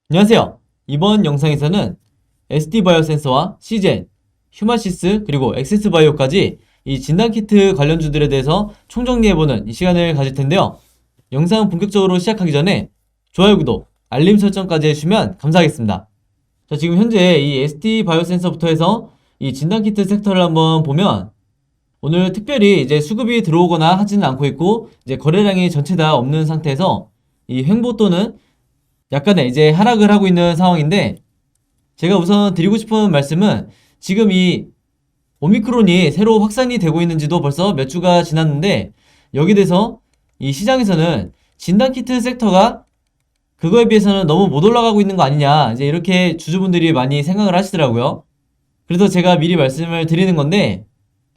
안녕하세요. 이번 영상에서는 ST바이오 센서와 시젠, 휴마시스 그리고 엑세스바이오까지 이 진단키트 관련주들에 대해서 총정리해보는 이 시간을 가질 텐데요. 영상 본격적으로 시작하기 전에 좋아요, 구독, 알림 설정까지 해주시면 감사하겠습니다. 자, 지금 현재 이 ST바이오 센서부터 해서 이 진단키트 섹터를 한번 보면 오늘 특별히 이제 수급이 들어오거나 하지는 않고 있고 이제 거래량이 전체 다 없는 상태에서 이 횡보 또는 약간의 이제 하락을 하고 있는 상황인데, 제가 우선 드리고 싶은 말씀은 지금 이 오미크론이 새로 확산이 되고 있는지도 벌써 몇 주가 지났는데, 여기에 대해서 이 시장에서는 진단키트 섹터가 그거에 비해서는 너무 못 올라가고 있는 거 아니냐, 이제 이렇게 주주분들이 많이 생각을 하시더라고요. 그래서 제가 미리 말씀을 드리는 건데,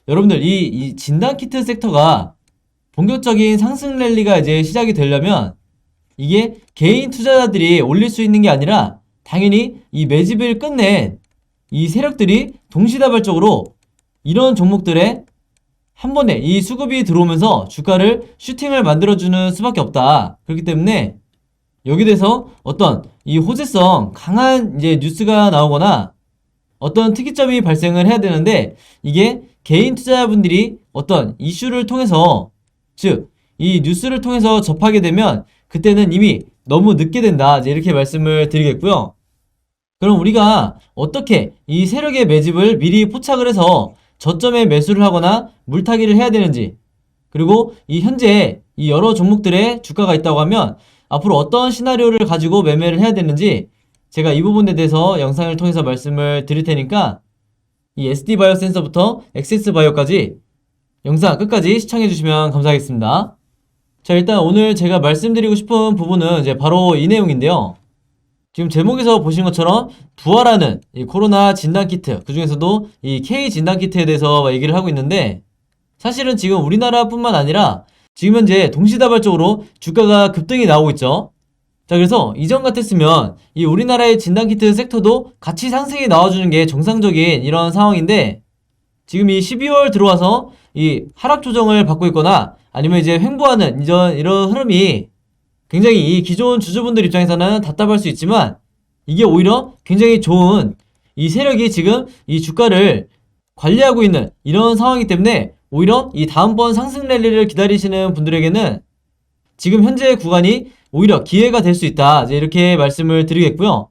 여러분들 이 진단키트 섹터가 본격적인 상승 랠리가 이제 시작이 되려면 이게 개인 투자자들이 올릴 수 있는 게 아니라 당연히 이 매집을 끝낸 이 세력들이 동시다발적으로 이런 종목들에 한 번에 이 수급이 들어오면서 주가를 슈팅을 만들어주는 수밖에 없다. 그렇기 때문에 여기 대해서 어떤 이 호재성 강한 이제 뉴스가 나오거나 어떤 특이점이 발생을 해야 되는데, 이게 개인 투자자분들이 어떤 이슈를 통해서, 즉 이 뉴스를 통해서 접하게 되면 그때는 이미 너무 늦게 된다, 이제 이렇게 말씀을 드리겠고요. 그럼 우리가 어떻게 이 세력의 매집을 미리 포착을 해서 저점에 매수를 하거나 물타기를 해야 되는지, 그리고 이 현재 이 여러 종목들의 주가가 있다고 하면 앞으로 어떤 시나리오를 가지고 매매를 해야 되는지, 제가 이 부분에 대해서 영상을 통해서 말씀을 드릴 테니까 이 SD바이오 센서부터 엑세스바이오까지 영상 끝까지 시청해 주시면 감사하겠습니다. 자, 일단 오늘 제가 말씀드리고 싶은 부분은 이제 바로 이 내용인데요. 지금 제목에서 보신 것처럼 부활하는 이 코로나 진단키트, 그 중에서도 이 K 진단키트에 대해서 얘기를 하고 있는데, 사실은 지금 우리나라뿐만 아니라 지금 현재 동시다발적으로 주가가 급등이 나오고 있죠. 자, 그래서 이전 같았으면 이 우리나라의 진단키트 sek터도 같이 상승이 나와주는 게 정상적인 이런 상황인데, 지금 이 12월 들어와서 이 하락 조정을 받고 있거나 아니면 이제 횡보하는 이런 흐름이 굉장히 이 기존 주주분들 입장에서는 답답할 수 있지만, 이게 오히려 굉장히 좋은 이 세력이 지금 이 주가를 관리하고 있는 이런 상황이기 때문에 오히려 이 다음번 상승 랠리를 기다리시는 분들에게는 지금 현재 구간이 오히려 기회가 될 수 있다, 이제 이렇게 말씀을 드리겠고요.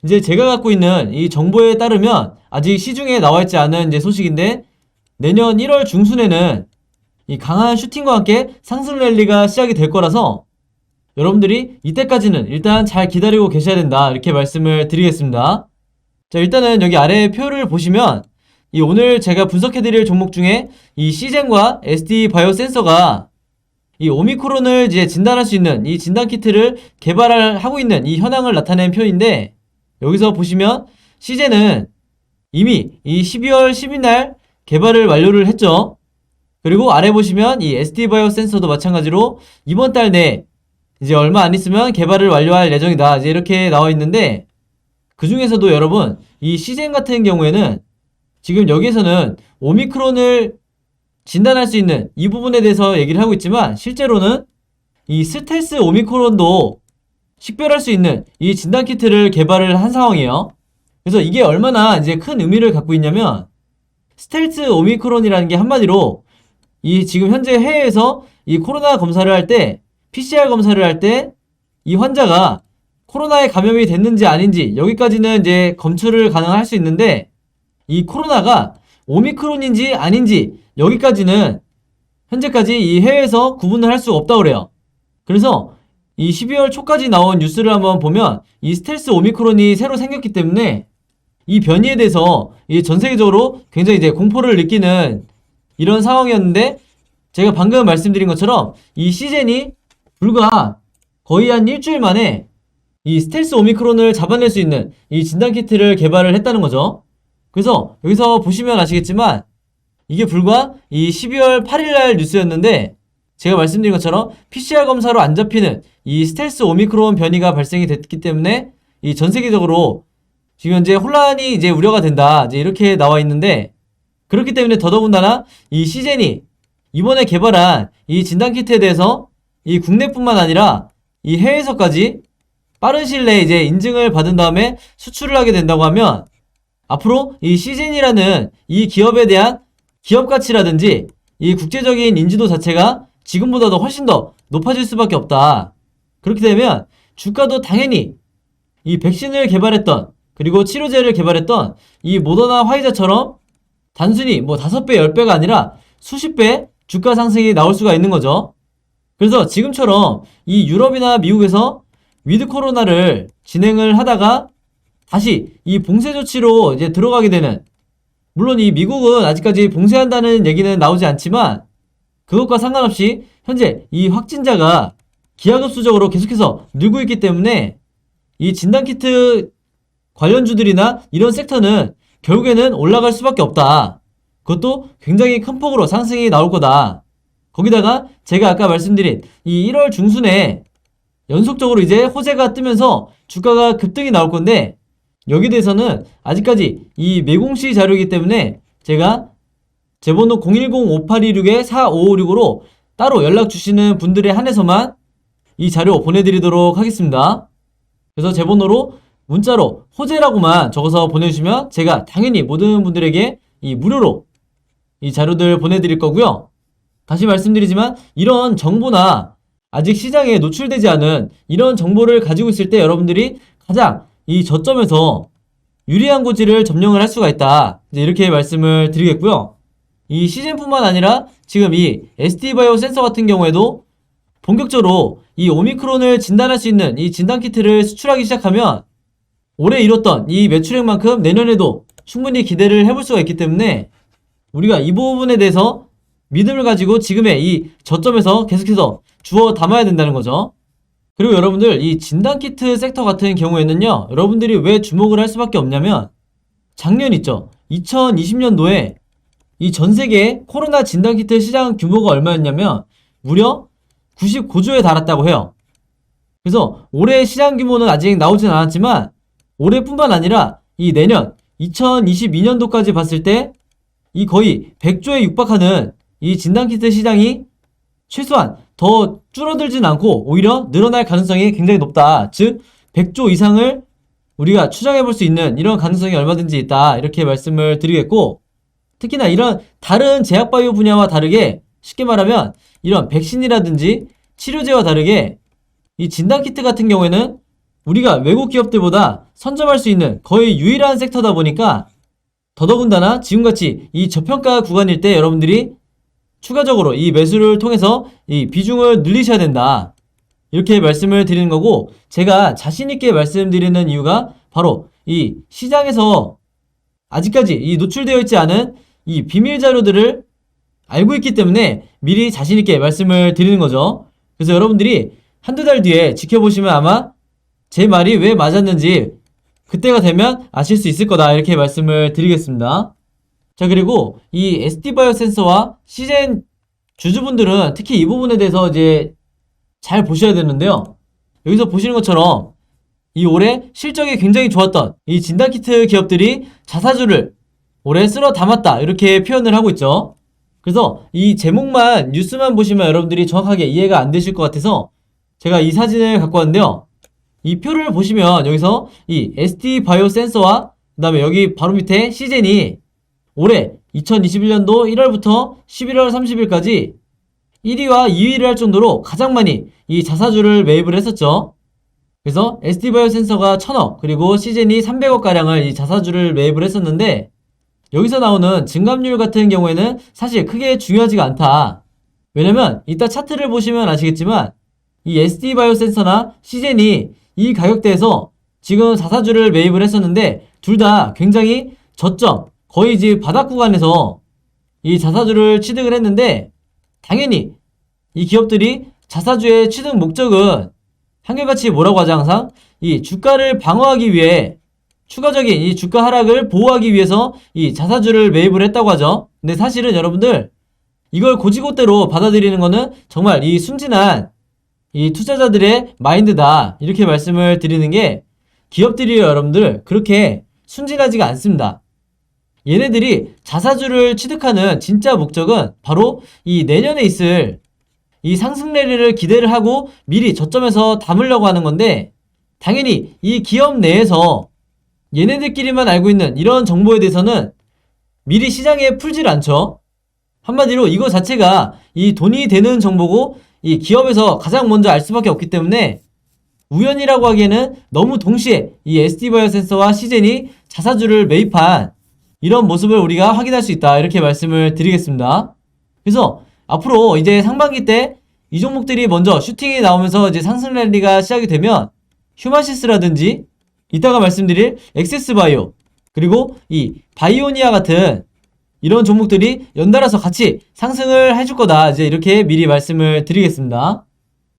이제 제가 갖고 있는 이 정보에 따르면 아직 시중에 나와 있지 않은 이제 소식인데, 내년 1월 중순에는 이 강한 슈팅과 함께 상승 랠리가 시작이 될 거라서 여러분들이 이때까지는 일단 잘 기다리고 계셔야 된다, 이렇게 말씀을 드리겠습니다. 자, 일단은 여기 아래 표를 보시면 이 오늘 제가 분석해드릴 종목 중에 이 시젠과 ST바이오 센서가 이 오미크론을 이제 진단할 수 있는 이 진단키트를 개발을 하고 있는 이 현황을 나타낸 표인데, 여기서 보시면 시젠은 이미 이 12월 10일 날 개발을 완료를 했죠. 그리고 아래 보시면 이 ST바이오 센서도 마찬가지로 이번 달 내 이제 얼마 안 있으면 개발을 완료할 예정이다, 이제 이렇게 나와 있는데, 그 중에서도 여러분 이 시젠 같은 경우에는 지금 여기에서는 오미크론을 진단할 수 있는 이 부분에 대해서 얘기를 하고 있지만, 실제로는 이 스텔스 오미크론도 식별할 수 있는 이 진단키트를 개발을 한 상황이에요. 그래서 이게 얼마나 이제 큰 의미를 갖고 있냐면, 스텔스 오미크론이라는 게 한마디로 이 지금 현재 해외에서 이 코로나 검사를 할 때, PCR 검사를 할 때 이 환자가 코로나에 감염이 됐는지 아닌지 여기까지는 이제 검출을 가능할 수 있는데, 이 코로나가 오미크론인지 아닌지 여기까지는 현재까지 이 해외에서 구분을 할 수가 없다고 그래요. 그래서 이 12월 초까지 나온 뉴스를 한번 보면 이 스텔스 오미크론이 새로 생겼기 때문에 이 변이에 대해서 이 전 세계적으로 굉장히 이제 공포를 느끼는 이런 상황이었는데, 제가 방금 말씀드린 것처럼 이 시젠이 불과 거의 한 일주일 만에 이 스텔스 오미크론을 잡아낼 수 있는 이 진단키트를 개발을 했다는 거죠. 그래서 여기서 보시면 아시겠지만 이게 불과 이 12월 8일 날 뉴스였는데, 제가 말씀드린 것처럼 PCR 검사로 안 잡히는 이 스텔스 오미크론 변이가 발생이 됐기 때문에 이 전 세계적으로 지금 현재 혼란이 이제 우려가 된다, 이제 이렇게 나와 있는데, 그렇기 때문에 더더군다나 이 시젠이 이번에 개발한 이 진단키트에 대해서 이 국내뿐만 아니라 이 해외에서까지 빠른 시일 내에 이제 인증을 받은 다음에 수출을 하게 된다고 하면 앞으로 이 시즌이라는 이 기업에 대한 기업 가치라든지 이 국제적인 인지도 자체가 지금보다도 훨씬 더 높아질 수밖에 없다. 그렇게 되면 주가도 당연히 이 백신을 개발했던 그리고 치료제를 개발했던 이 모더나 화이자처럼 단순히 뭐 5배, 10배가 아니라 수십 배 주가 상승이 나올 수가 있는 거죠. 그래서 지금처럼 이 유럽이나 미국에서 위드 코로나를 진행을 하다가 다시 이 봉쇄 조치로 이제 들어가게 되는, 물론 이 미국은 아직까지 봉쇄한다는 얘기는 나오지 않지만 그것과 상관없이 현재 이 확진자가 기하급수적으로 계속해서 늘고 있기 때문에 이 진단키트 관련주들이나 이런 섹터는 결국에는 올라갈 수밖에 없다. 그것도 굉장히 큰 폭으로 상승이 나올 거다. 거기다가 제가 아까 말씀드린 이 1월 중순에 연속적으로 이제 호재가 뜨면서 주가가 급등이 나올 건데, 여기 대해서는 아직까지 이 매공시 자료이기 때문에 제가 제 번호 010-5826-4556으로 따로 연락 주시는 분들에 한해서만 이 자료 보내드리도록 하겠습니다. 그래서 제 번호로 문자로 호재라고만 적어서 보내주시면 제가 당연히 모든 분들에게 이 무료로 이 자료들 보내드릴 거고요. 다시 말씀드리지만 이런 정보나 아직 시장에 노출되지 않은 이런 정보를 가지고 있을 때 여러분들이 가장 이 저점에서 유리한 고지를 점령을 할 수가 있다. 이제 이렇게 말씀을 드리겠고요. 이 시즌뿐만 아니라 지금 이 ST바이오 센서 같은 경우에도 본격적으로 이 오미크론을 진단할 수 있는 이 진단키트를 수출하기 시작하면 올해 이뤘던 이 매출액만큼 내년에도 충분히 기대를 해볼 수가 있기 때문에 우리가 이 부분에 대해서 믿음을 가지고 지금의 이 저점에서 계속해서 주워 담아야 된다는 거죠. 그리고 여러분들 이 진단키트 섹터 같은 경우에는요, 여러분들이 왜 주목을 할 수밖에 없냐면 작년 있죠. 2020년도에 이 전 세계 코로나 진단키트 시장 규모가 얼마였냐면 무려 99조에 달았다고 해요. 그래서 올해 시장 규모는 아직 나오진 않았지만 올해뿐만 아니라 이 내년 2022년도까지 봤을 때 이 거의 100조에 육박하는 이 진단키트 시장이 최소한 더 줄어들진 않고 오히려 늘어날 가능성이 굉장히 높다. 즉 100조 이상을 우리가 추정해 볼 수 있는 이런 가능성이 얼마든지 있다. 이렇게 말씀을 드리겠고, 특히나 이런 다른 제약바이오 분야와 다르게 쉽게 말하면 이런 백신이라든지 치료제와 다르게 이 진단키트 같은 경우에는 우리가 외국 기업들보다 선점할 수 있는 거의 유일한 섹터다 보니까 더더군다나 지금같이 이 저평가 구간일 때 여러분들이 추가적으로 이 매수를 통해서 이 비중을 늘리셔야 된다. 이렇게 말씀을 드리는 거고, 제가 자신있게 말씀드리는 이유가 바로 이 시장에서 아직까지 이 노출되어 있지 않은 이 비밀 자료들을 알고 있기 때문에 미리 자신있게 말씀을 드리는 거죠. 그래서 여러분들이 한두 달 뒤에 지켜보시면 아마 제 말이 왜 맞았는지 그때가 되면 아실 수 있을 거다. 이렇게 말씀을 드리겠습니다. 자, 그리고 이 ST바이오 센서와 시젠 주주분들은 특히 이 부분에 대해서 이제 잘 보셔야 되는데요. 여기서 보시는 것처럼 이 올해 실적이 굉장히 좋았던 이 진단키트 기업들이 자사주를 올해 쓸어 담았다. 이렇게 표현을 하고 있죠. 그래서 이 제목만 뉴스만 보시면 여러분들이 정확하게 이해가 안 되실 것 같아서 제가 이 사진을 갖고 왔는데요. 이 표를 보시면 여기서 이 ST바이오 센서와 그 다음에 여기 바로 밑에 시젠이 올해 2021년도 1월부터 11월 30일까지 1위와 2위를 할 정도로 가장 많이 이 자사주를 매입을 했었죠. 그래서 ST바이오 센서가 1000억 그리고 시젠이 300억가량을 이 자사주를 매입을 했었는데, 여기서 나오는 증감률 같은 경우에는 사실 크게 중요하지가 않다. 왜냐면 이따 차트를 보시면 아시겠지만 이 ST바이오 센서나 시젠이 이 가격대에서 지금 자사주를 매입을 했었는데 둘 다 굉장히 저점, 거의 이제 바닥 구간에서 이 자사주를 취득을 했는데, 당연히 이 기업들이 자사주의 취득 목적은 한결같이 뭐라고 하죠? 항상 이 주가를 방어하기 위해 추가적인 이 주가 하락을 보호하기 위해서 이 자사주를 매입을 했다고 하죠. 근데 사실은 여러분들 이걸 고지고대로 받아들이는 거는 정말 이 순진한 이 투자자들의 마인드다. 이렇게 말씀을 드리는 게, 기업들이 여러분들 그렇게 순진하지가 않습니다. 얘네들이 자사주를 취득하는 진짜 목적은 바로 이 내년에 있을 이 상승 랠리를 기대를 하고 미리 저점에서 담으려고 하는 건데, 당연히 이 기업 내에서 얘네들끼리만 알고 있는 이런 정보에 대해서는 미리 시장에 풀질 않죠. 한마디로 이거 자체가 이 돈이 되는 정보고 이 기업에서 가장 먼저 알 수밖에 없기 때문에 우연이라고 하기에는 너무 동시에 이 ST바이오센서와 시젠이 자사주를 매입한 이런 모습을 우리가 확인할 수 있다, 이렇게 말씀을 드리겠습니다. 그래서 앞으로 이제 상반기 때 이 종목들이 먼저 슈팅이 나오면서 이제 상승 랠리가 시작이 되면 휴마시스라든지 이따가 말씀드릴 엑세스바이오 그리고 이 바이오니아 같은 이런 종목들이 연달아서 같이 상승을 해줄 거다, 이제 이렇게 미리 말씀을 드리겠습니다.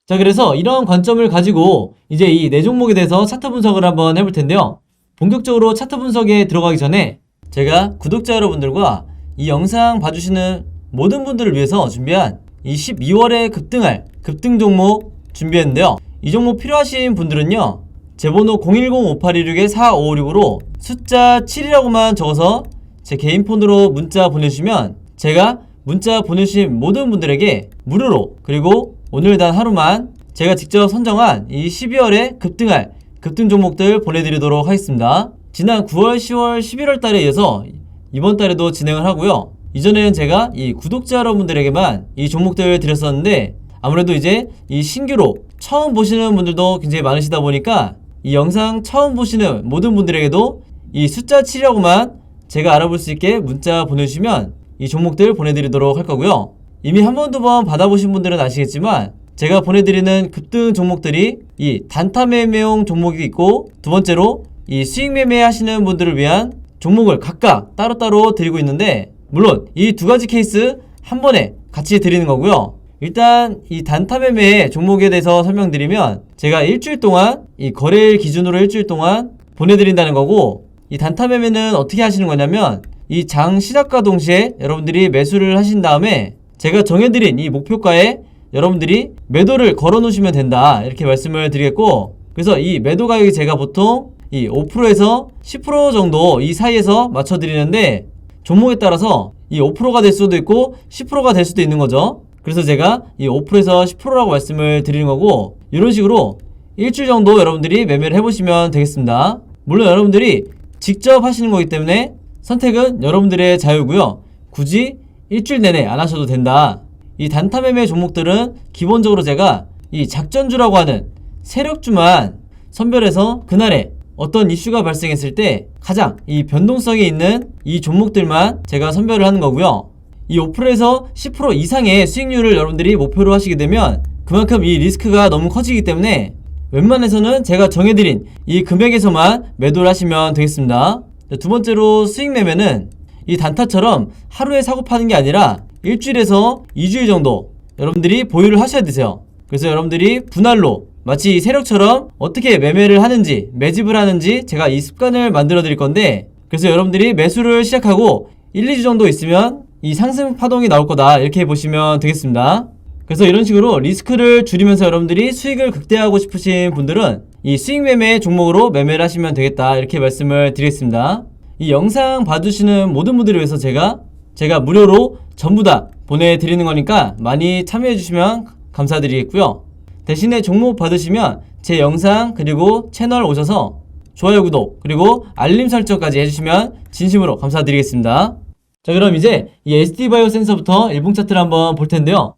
자, 그래서 이런 관점을 가지고 이제 이 네 종목에 대해서 차트 분석을 한번 해볼 텐데요. 본격적으로 차트 분석에 들어가기 전에 제가 구독자 여러분들과 이 영상 봐주시는 모든 분들을 위해서 준비한 이 12월에 급등할 급등 종목 준비했는데요. 이 종목 필요하신 분들은요, 제 번호 010-5816-4556으로 숫자 7이라고만 적어서 제 개인 폰으로 문자 보내주시면 제가 문자 보내주신 모든 분들에게 무료로, 그리고 오늘 단 하루만 제가 직접 선정한 이 12월에 급등할 급등 종목들 보내드리도록 하겠습니다. 지난 9월, 10월, 11월 달에 이어서 이번 달에도 진행을 하고요. 이전에는 제가 이 구독자 여러분들에게만 이 종목들을 드렸었는데 아무래도 이제 이 신규로 처음 보시는 분들도 굉장히 많으시다 보니까 이 영상 처음 보시는 모든 분들에게도 이 숫자 7이라고만 제가 알아볼 수 있게 문자 보내주시면 이 종목들 보내드리도록 할 거고요. 이미 한 번, 두 번 받아보신 분들은 아시겠지만 제가 보내드리는 급등 종목들이 이 단타 매매용 종목이 있고, 두 번째로 이 수익 매매 하시는 분들을 위한 종목을 각각 따로따로 드리고 있는데, 물론 이 두 가지 케이스 한 번에 같이 드리는 거고요. 일단 이 단타 매매 종목에 대해서 설명드리면 제가 일주일 동안 이 거래일 기준으로 일주일 동안 보내드린다는 거고, 이 단타 매매는 어떻게 하시는 거냐면 이 장 시작과 동시에 여러분들이 매수를 하신 다음에 제가 정해드린 이 목표가에 여러분들이 매도를 걸어 놓으시면 된다, 이렇게 말씀을 드리겠고, 그래서 이 매도 가격이 제가 보통 이 5%에서 10% 정도 이 사이에서 맞춰 드리는데 종목에 따라서 이 5%가 될 수도 있고 10%가 될 수도 있는 거죠. 그래서 제가 이 5%에서 10%라고 말씀을 드리는 거고, 이런 식으로 일주일 정도 여러분들이 매매를 해보시면 되겠습니다. 물론 여러분들이 직접 하시는 거기 때문에 선택은 여러분들의 자유고요. 굳이 일주일 내내 안 하셔도 된다. 이 단타 매매 종목들은 기본적으로 제가 이 작전주라고 하는 세력주만 선별해서 그날에 어떤 이슈가 발생했을 때 가장 이 변동성이 있는 이 종목들만 제가 선별을 하는 거고요. 이 5%에서 10% 이상의 수익률을 여러분들이 목표로 하시게 되면 그만큼 이 리스크가 너무 커지기 때문에 웬만해서는 제가 정해드린 이 금액에서만 매도를 하시면 되겠습니다. 두 번째로 수익 매매는 이 단타처럼 하루에 사고 파는 게 아니라 일주일에서 2주일 정도 여러분들이 보유를 하셔야 되세요. 그래서 여러분들이 분할로 마치 이 세력처럼 어떻게 매매를 하는지, 매집을 하는지 제가 이 습관을 만들어 드릴 건데, 그래서 여러분들이 매수를 시작하고 1, 2주 정도 있으면 이 상승 파동이 나올 거다, 이렇게 보시면 되겠습니다. 그래서 이런 식으로 리스크를 줄이면서 여러분들이 수익을 극대화하고 싶으신 분들은 이 수익 매매 종목으로 매매를 하시면 되겠다, 이렇게 말씀을 드리겠습니다. 이 영상 봐주시는 모든 분들을 위해서 제가 무료로 전부 다 보내드리는 거니까 많이 참여해 주시면 감사드리겠고요. 대신에 종목 받으시면 제 영상 그리고 채널 오셔서 좋아요, 구독 그리고 알림 설정까지 해주시면 진심으로 감사드리겠습니다. 자, 그럼 이제 이 ST바이오 센서부터 일봉 차트를 한번 볼 텐데요.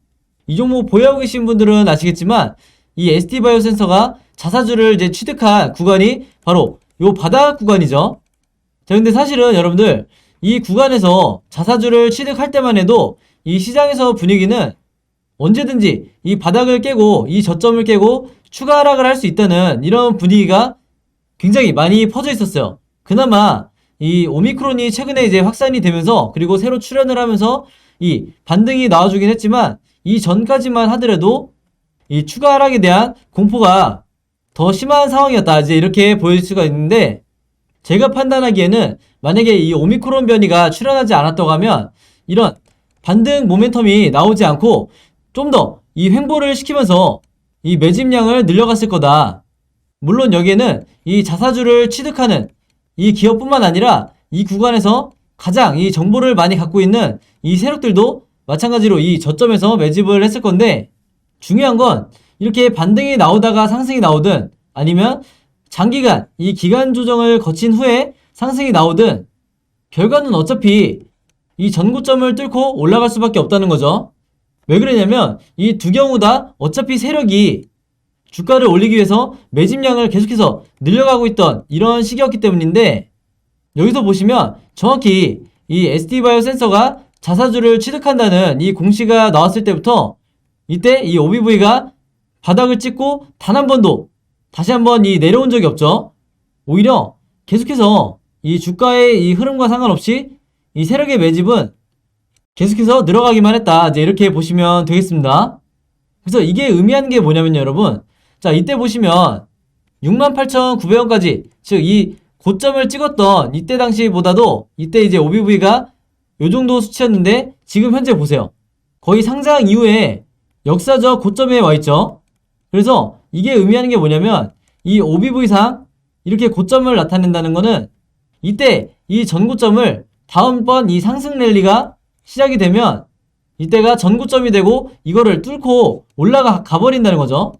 이 종목 보유하고 계신 분들은 아시겠지만 이 ST바이오 센서가 자사주를 이제 취득한 구간이 바로 요 바닥 구간이죠. 자, 근데 사실은 여러분들 이 구간에서 자사주를 취득할 때만 해도 이 시장에서 분위기는 언제든지 이 바닥을 깨고 이 저점을 깨고 추가 하락을 할 수 있다는 이런 분위기가 굉장히 많이 퍼져 있었어요. 그나마 이 오미크론이 최근에 이제 확산이 되면서 그리고 새로 출현을 하면서 이 반등이 나와주긴 했지만 이 전까지만 하더라도 이 추가 하락에 대한 공포가 더 심한 상황이었다, 이제 이렇게 보여질 수가 있는데, 제가 판단하기에는 만약에 이 오미크론 변이가 출현하지 않았다고 하면 이런 반등 모멘텀이 나오지 않고 좀 더 이 횡보를 시키면서 이 매집량을 늘려갔을 거다. 물론 여기에는 이 자사주를 취득하는 이 기업뿐만 아니라 이 구간에서 가장 이 정보를 많이 갖고 있는 이 세력들도 마찬가지로 이 저점에서 매집을 했을 건데, 중요한 건 이렇게 반등이 나오다가 상승이 나오든 아니면 장기간 이 기간 조정을 거친 후에 상승이 나오든 결과는 어차피 이 전고점을 뚫고 올라갈 수밖에 없다는 거죠. 왜 그러냐면 이 두 경우 다 어차피 세력이 주가를 올리기 위해서 매집량을 계속해서 늘려가고 있던 이런 시기였기 때문인데, 여기서 보시면 정확히 이 ST바이오 센서가 자사주를 취득한다는 이 공시가 나왔을 때부터 이때 이 OBV가 바닥을 찍고 단 한 번도 다시 한번 이 내려온 적이 없죠. 오히려 계속해서 이 주가의 이 흐름과 상관없이 이 세력의 매집은 계속해서 늘어가기만 했다. 이제 이렇게 보시면 되겠습니다. 그래서 이게 의미하는 게 뭐냐면 여러분, 자 이때 보시면 68,900원까지 즉 이 고점을 찍었던 이때 당시보다도 이때 이제 OBV가 요 정도 수치였는데 지금 현재 보세요. 거의 상장 이후에 역사적 고점에 와 있죠. 그래서 이게 의미하는 게 뭐냐면 이 OBV상 이렇게 고점을 나타낸다는 거는 이때 이 전고점을 다음번 이 상승 랠리가 시작이 되면 이때가 전고점이 되고 이거를 뚫고 올라가 버린다는 거죠.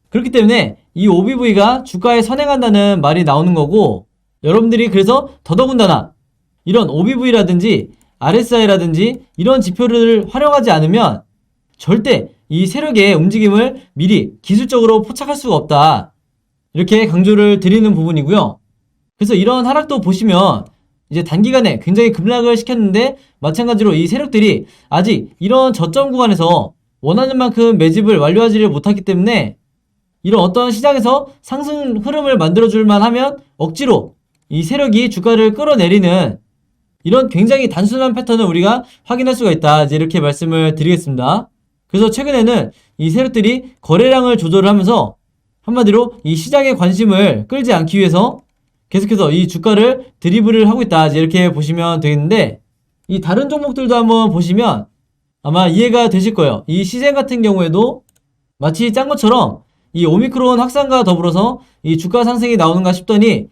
그렇기 때문에 이 OBV가 주가에 선행한다는 말이 나오는 거고, 여러분들이 그래서 더더군다나 이런 OBV라든지 RSI라든지 이런 지표를 활용하지 않으면 절대 이 세력의 움직임을 미리 기술적으로 포착할 수가 없다. 이렇게 강조를 드리는 부분이고요. 그래서 이런 하락도 보시면 이제 단기간에 굉장히 급락을 시켰는데, 마찬가지로 이 세력들이 아직 이런 저점 구간에서 원하는 만큼 매집을 완료하지를 못했기 때문에 이런 어떤 시장에서 상승 흐름을 만들어줄만 하면 억지로 이 세력이 주가를 끌어내리는 이런 굉장히 단순한 패턴을 우리가 확인할 수가 있다. 이제 이렇게 말씀을 드리겠습니다. 그래서 최근에는 이 세력들이 거래량을 조절을 하면서 한마디로 이 시장의 관심을 끌지 않기 위해서 계속해서 이 주가를 드리블을 하고 있다. 이제 이렇게 보시면 되겠는데, 이 다른 종목들도 한번 보시면 아마 이해가 되실 거예요. 이 시젠 같은 경우에도 마치 짠 것처럼 이 오미크론 확산과 더불어서 이 주가 상승이 나오는가 싶더니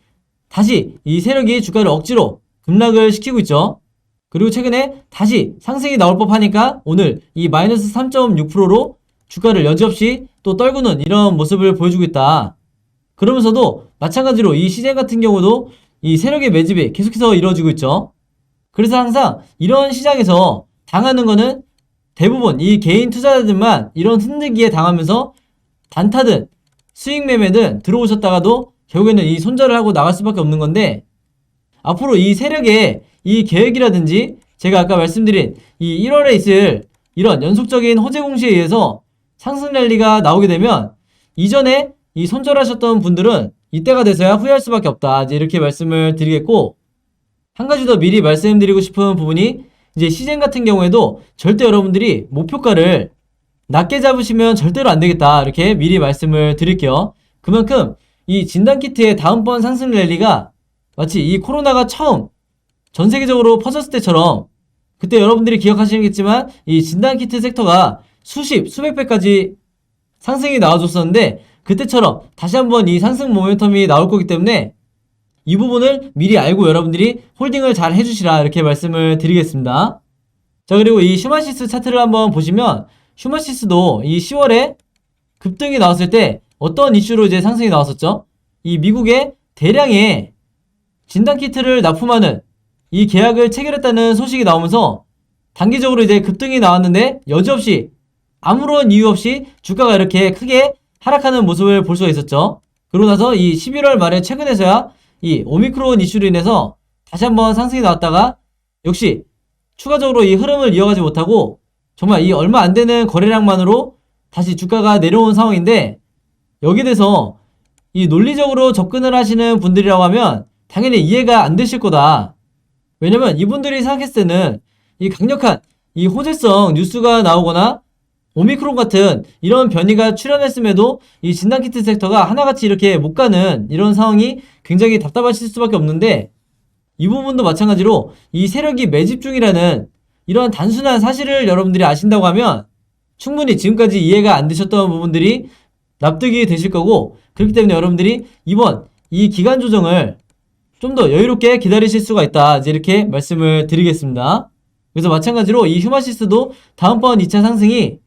다시 이 세력이 주가를 억지로 급락을 시키고 있죠. 그리고 최근에 다시 상승이 나올 법하니까 오늘 이 마이너스 3.6%로 주가를 여지없이 또 떨구는 이런 모습을 보여주고 있다. 그러면서도 마찬가지로 이 시젠 같은 경우도 이 세력의 매집이 계속해서 이루어지고 있죠. 그래서 항상 이런 시장에서 당하는 거는 대부분 이 개인 투자자들만 이런 흔들기에 당하면서 단타든 수익 매매든 들어오셨다가도 결국에는 이 손절을 하고 나갈 수밖에 없는 건데, 앞으로 이 세력의 이 계획이라든지 제가 아까 말씀드린 이 1월에 있을 이런 연속적인 호재 공시에 의해서 상승 랠리가 나오게 되면 이전에 이 손절하셨던 분들은 이때가 돼서야 후회할 수밖에 없다. 이제 이렇게 말씀을 드리겠고, 한 가지 더 미리 말씀드리고 싶은 부분이 이제 시젠 같은 경우에도 절대 여러분들이 목표가를 낮게 잡으시면 절대로 안 되겠다. 이렇게 미리 말씀을 드릴게요. 그만큼 이 진단키트의 다음번 상승 랠리가 마치 이 코로나가 처음 전 세계적으로 퍼졌을 때처럼, 그때 여러분들이 기억하시겠지만 이 진단키트 섹터가 수백 배까지 상승이 나와줬었는데, 그때처럼 다시 한번 이 상승 모멘텀이 나올 거기 때문에 이 부분을 미리 알고 여러분들이 홀딩을 잘 해주시라. 이렇게 말씀을 드리겠습니다. 자, 그리고 이 휴마시스 차트를 한번 보시면 휴마시스도 이 10월에 급등이 나왔을 때 어떤 이슈로 이제 상승이 나왔었죠? 이 미국의 대량의 진단키트를 납품하는 이 계약을 체결했다는 소식이 나오면서 단기적으로 이제 급등이 나왔는데 여지없이 아무런 이유 없이 주가가 이렇게 크게 하락하는 모습을 볼 수가 있었죠. 그러고 나서 이 11월 말에 최근에서야 이 오미크론 이슈로 인해서 다시 한번 상승이 나왔다가 역시 추가적으로 이 흐름을 이어가지 못하고 정말 이 얼마 안 되는 거래량만으로 다시 주가가 내려온 상황인데, 여기에 대해서 이 논리적으로 접근을 하시는 분들이라고 하면 당연히 이해가 안 되실 거다. 왜냐면 이분들이 생각했을 때는 이 강력한 이 호재성 뉴스가 나오거나 오미크론 같은 이런 변이가 출현했음에도 이 진단키트 섹터가 하나같이 이렇게 못 가는 이런 상황이 굉장히 답답하실 수밖에 없는데, 이 부분도 마찬가지로 이 세력이 매집 중이라는 이런 단순한 사실을 여러분들이 아신다고 하면 충분히 지금까지 이해가 안 되셨던 부분들이 납득이 되실 거고, 그렇기 때문에 여러분들이 이번 이 기간 조정을 좀 더 여유롭게 기다리실 수가 있다. 이제 이렇게 말씀을 드리겠습니다. 그래서 마찬가지로 이 휴마시스도 다음번 2차 상승이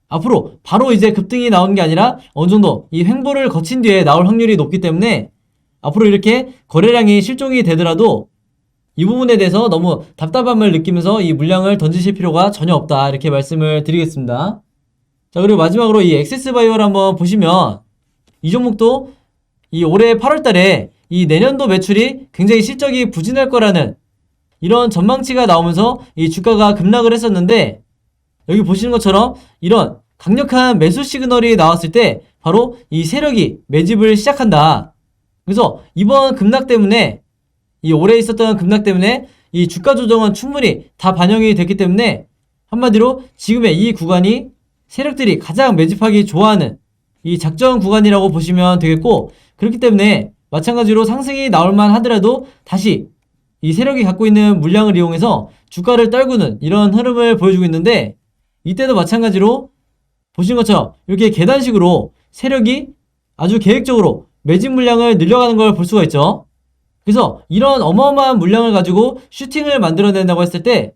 앞으로 바로 이제 급등이 나오는 게 아니라 어느 정도 이 횡보를 거친 뒤에 나올 확률이 높기 때문에 앞으로 이렇게 거래량이 실종이 되더라도 이 부분에 대해서 너무 답답함을 느끼면서 이 물량을 던지실 필요가 전혀 없다, 이렇게 말씀을 드리겠습니다. 자, 그리고 마지막으로 이 엑세스바이오를 한번 보시면 이 종목도 이 올해 8월달에 이 내년도 매출이 굉장히 실적이 부진할 거라는 이런 전망치가 나오면서 이 주가가 급락을 했었는데, 여기 보시는 것처럼 이런 강력한 매수 시그널이 나왔을 때 바로 이 세력이 매집을 시작한다. 그래서 이번 급락 때문에, 이 올해 있었던 급락 때문에 이 주가 조정은 충분히 다 반영이 됐기 때문에 한마디로 지금의 이 구간이 세력들이 가장 매집하기 좋아하는 이 작전 구간이라고 보시면 되겠고, 그렇기 때문에 마찬가지로 상승이 나올만 하더라도 다시 이 세력이 갖고 있는 물량을 이용해서 주가를 떨구는 이런 흐름을 보여주고 있는데, 이때도 마찬가지로 보신 것처럼 이렇게 계단식으로 세력이 아주 계획적으로 매집 물량을 늘려가는 걸 볼 수가 있죠. 그래서 이런 어마어마한 물량을 가지고 슈팅을 만들어낸다고 했을 때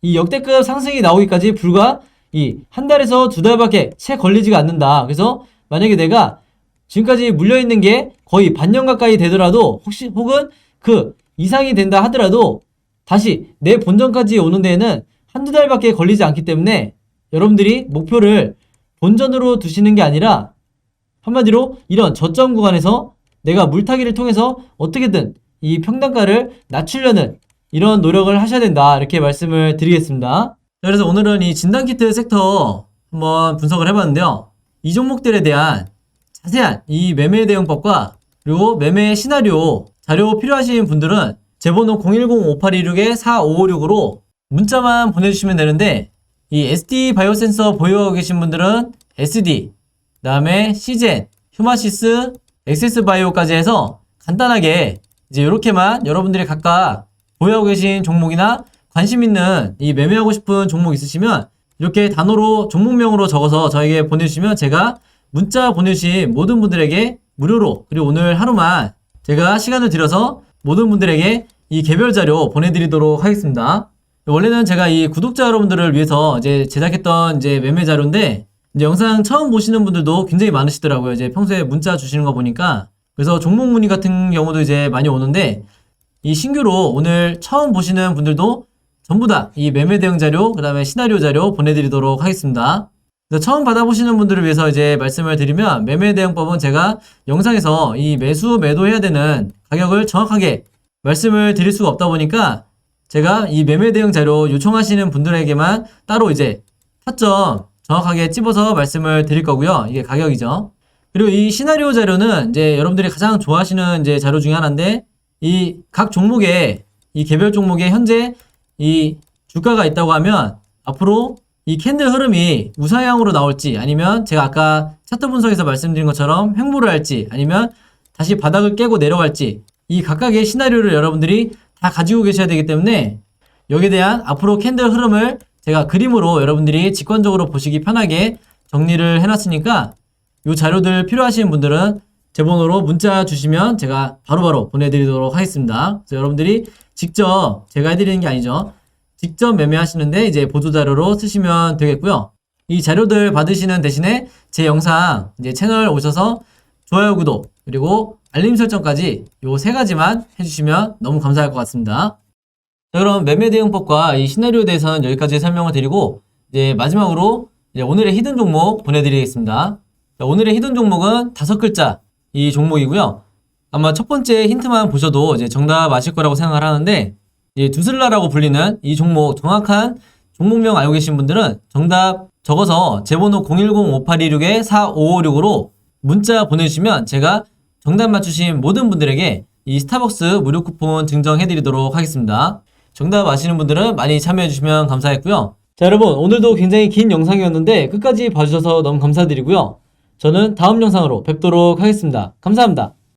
이 역대급 상승이 나오기까지 불과 이 한 달에서 두 달밖에 채 걸리지가 않는다. 그래서 만약에 내가 지금까지 물려있는 게 거의 반년 가까이 되더라도 혹은 그 이상이 된다 하더라도 다시 내 본전까지 오는 데에는 한두 달밖에 걸리지 않기 때문에 여러분들이 목표를 본전으로 두시는 게 아니라 한마디로 이런 저점 구간에서 내가 물타기를 통해서 어떻게든 이 평단가를 낮추려는 이런 노력을 하셔야 된다, 이렇게 말씀을 드리겠습니다. 그래서 오늘은 이 진단키트 섹터 한번 분석을 해봤는데요. 이 종목들에 대한 자세한 이 매매 대응법과 그리고 매매 시나리오 자료 필요하신 분들은 제 번호 010-5826-4556으로 문자만 보내주시면 되는데, 이 SD 바이오센서 보유하고 계신 분들은 SD, 그 다음에 시젠, 휴마시스, 엑세스바이오까지 해서 간단하게 이제 이렇게만 여러분들이 각각 보유하고 계신 종목이나 관심 있는 이 매매하고 싶은 종목 있으시면 이렇게 단어로 종목명으로 적어서 저에게 보내주시면 제가 문자 보내주신 모든 분들에게 무료로, 그리고 오늘 하루만 제가 시간을 들여서 모든 분들에게 이 개별 자료 보내드리도록 하겠습니다. 원래는 제가 이 구독자 여러분들을 위해서 이제 제작했던 이제 매매 자료인데, 이제 영상 처음 보시는 분들도 굉장히 많으시더라고요. 이제 평소에 문자 주시는 거 보니까. 그래서 종목 문의 같은 경우도 이제 많이 오는데, 이 신규로 오늘 처음 보시는 분들도 전부 다 이 매매 대응 자료, 그 다음에 시나리오 자료 보내드리도록 하겠습니다. 그래서 처음 받아보시는 분들을 위해서 이제 말씀을 드리면, 매매 대응법은 제가 영상에서 이 매수 매도해야 되는 가격을 정확하게 말씀을 드릴 수가 없다 보니까 제가 이 매매 대응 자료 요청하시는 분들에게만 따로 이제 타점 정확하게 찝어서 말씀을 드릴 거고요. 이게 가격이죠. 그리고 이 시나리오 자료는 이제 여러분들이 가장 좋아하시는 이제 자료 중에 하나인데, 이 각 종목에, 이 개별 종목에 현재 이 주가가 있다고 하면 앞으로 이 캔들 흐름이 우상향으로 나올지, 아니면 제가 아까 차트 분석에서 말씀드린 것처럼 횡보를 할지, 아니면 다시 바닥을 깨고 내려갈지, 이 각각의 시나리오를 여러분들이 다 가지고 계셔야 되기 때문에 여기에 대한 앞으로 캔들 흐름을 제가 그림으로 여러분들이 직관적으로 보시기 편하게 정리를 해놨으니까 이 자료들 필요하신 분들은 제 번호로 문자 주시면 제가 바로바로 보내드리도록 하겠습니다. 그래서 여러분들이 직접 제가 해드리는 게 아니죠. 직접 매매하시는데 이제 보조자료로 쓰시면 되겠고요. 이 자료들 받으시는 대신에 제 영상 이제 채널 오셔서 좋아요, 구독, 그리고 알림 설정까지 요 세 가지만 해주시면 너무 감사할 것 같습니다. 자, 그럼 매매 대응법과 이 시나리오에 대해서는 여기까지 설명을 드리고, 이제 마지막으로 이제 오늘의 히든 종목 보내드리겠습니다. 자, 오늘의 히든 종목은 5글자 이 종목이고요. 아마 첫 번째 힌트만 보셔도 이제 정답 아실 거라고 생각을 하는데, 이제 두슬라라고 불리는 이 종목 정확한 종목명 알고 계신 분들은 정답 적어서 제 번호 010-5826-4556으로 문자 보내주시면 제가 정답 맞추신 모든 분들에게 이 스타벅스 무료 쿠폰 증정해드리도록 하겠습니다. 정답 아시는 분들은 많이 참여해주시면 감사했고요. 자, 여러분, 오늘도 굉장히 긴 영상이었는데 끝까지 봐주셔서 너무 감사드리고요. 저는 다음 영상으로 뵙도록 하겠습니다. 감사합니다.